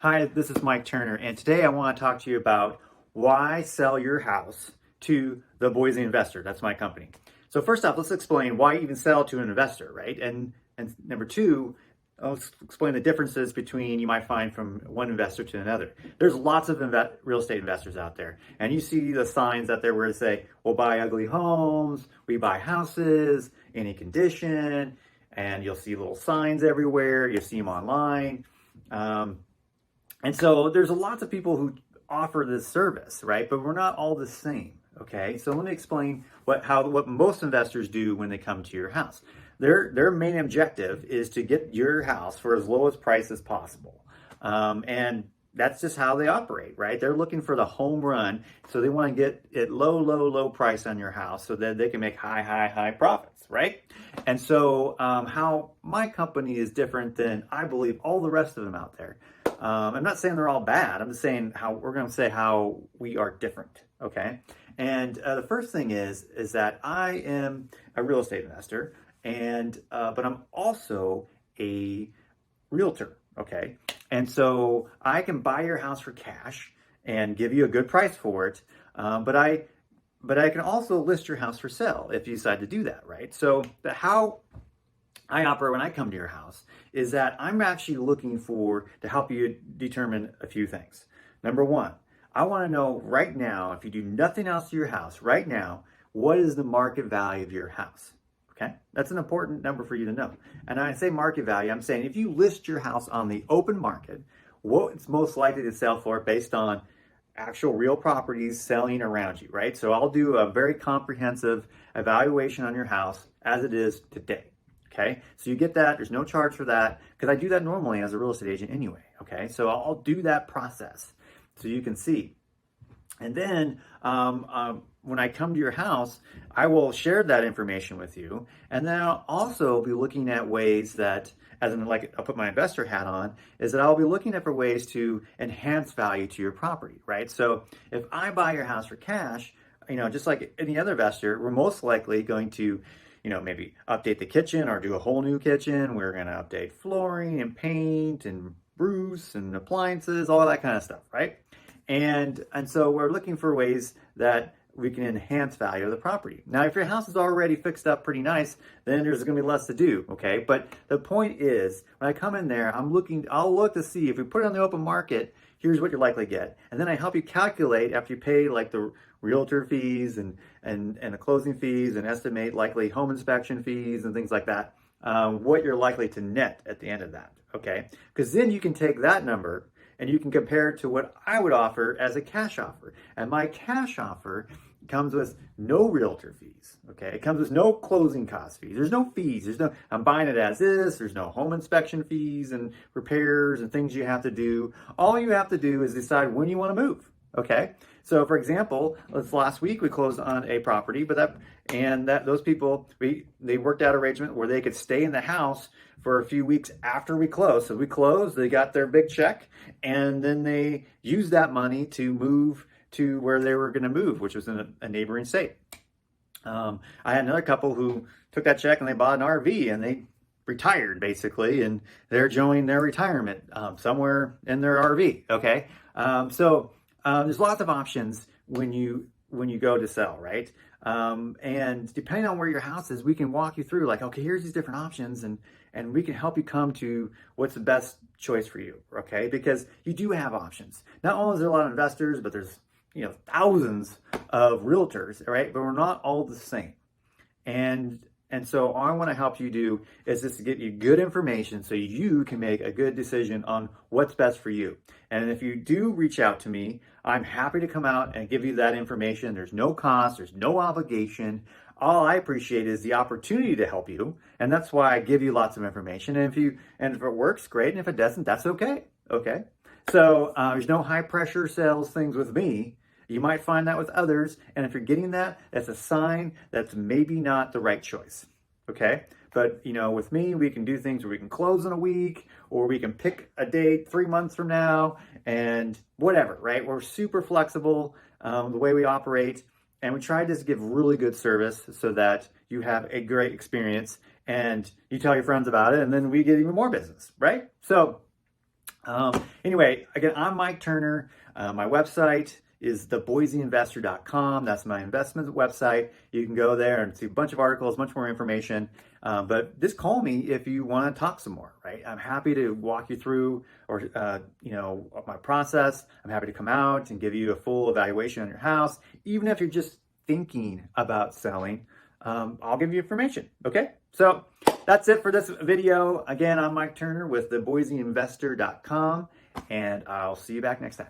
Hi, this is Mike Turner, and today I want to talk to you about why sell your house to the Boise Investor. That's my company. So first off, let's explain why even sell to an investor, right? And number two, let's explain the differences between you might find from one investor to another. There's lots of real estate investors out there, and you see the signs out there where they say, "We'll buy ugly homes, we buy houses, any condition," and you'll see little signs everywhere. You see them online. And so there's lots of people who offer this service, right? But we're not all the same, okay? So let me explain what most investors do when they come to your house. Their main objective is to get your house for as low a price as possible. And that's just how they operate, right? They're looking for the home run. So they want to get it low price on your house so that they can make high profits, right? And so how my company is different than I believe all the rest of them out there. I'm not saying they're all bad. I'm just saying how we're going to say how we are different. Okay. And the first thing is that I am a real estate investor, and but I'm also a realtor. Okay. And so I can buy your house for cash and give you a good price for it. But I can also list your house for sale if you decide to do that. Right. So how I operate when I come to your house is that I'm actually looking to help you determine a few things. Number one, I want to know right now, if you do nothing else to your house right now, what is the market value of your house? Okay, that's an important number for you to know. And I say market value, I'm saying if you list your house on the open market, what it's most likely to sell for based on actual real properties selling around you, right? So I'll do a very comprehensive evaluation on your house as it is today. Okay, so you get that. There's no charge for that because I do that normally as a real estate agent anyway. Okay, so I'll do that process so you can see. And then when I come to your house, I will share that information with you. And then I'll also be looking at ways that, as in like I'll put my investor hat on, is that I'll be looking at for ways to enhance value to your property, right? So if I buy your house for cash, just like any other investor, we're most likely going to maybe update the kitchen or do a whole new kitchen. We're going to update flooring and paint and roofs and appliances, all that kind of stuff, right? And so we're looking for ways that we can enhance value of the property. Now, if your house is already fixed up pretty nice, then there's going to be less to do, okay? But the point is, when I come in there, I'll look to see if we put it on the open market, here's what you're likely to get. And then I help you calculate after you pay like the realtor fees and the closing fees and estimate likely home inspection fees and things like that, what you're likely to net at the end of that, okay? Because then you can take that number and you can compare it to what I would offer as a cash offer. And my cash offer comes with no realtor fees, okay? It comes with no closing cost fees. There's no fees. I'm buying it as is. There's no home inspection fees and repairs and things you have to do. All you have to do is decide when you want to move, okay? So for example, last week we closed on a property, those people, they worked out an arrangement where they could stay in the house for a few weeks after we closed. So we closed, they got their big check, and then they used that money to move to where they were going to move, which was in a neighboring state. I had another couple who took that check and they bought an RV and they retired basically, and they're enjoying their retirement somewhere in their RV. Okay, so there's lots of options when you go to sell, right? And depending on where your house is, we can walk you through like, okay, here's these different options, and we can help you come to what's the best choice for you, okay? Because you do have options. Not only is there a lot of investors, but there's thousands of realtors, right? But we're not all the same. And so all I want to help you do is just to get you good information so you can make a good decision on what's best for you. And if you do reach out to me, I'm happy to come out and give you that information. There's no cost, there's no obligation. All I appreciate is the opportunity to help you. And that's why I give you lots of information. And if it works, great. And if it doesn't, that's okay. Okay. So there's no high pressure sales things with me. You might find that with others, and if you're getting that, that's a sign that's maybe not the right choice, okay? But, with me, we can do things where we can close in a week, or we can pick a date 3 months from now, and whatever, right? We're super flexible the way we operate, and we try to just give really good service so that you have a great experience, and you tell your friends about it, and then we get even more business, right? So Anyway, again, I'm Mike Turner. My website is theboiseinvestor.com. That's my investment website. You can go there and see a bunch of articles, much more information. But just call me if you want to talk some more, right? I'm happy to walk you through my process. I'm happy to come out and give you a full evaluation on your house. Even if you're just thinking about selling, I'll give you information, okay? So that's it for this video. Again, I'm Mike Turner with theboiseinvestor.com, and I'll see you back next time.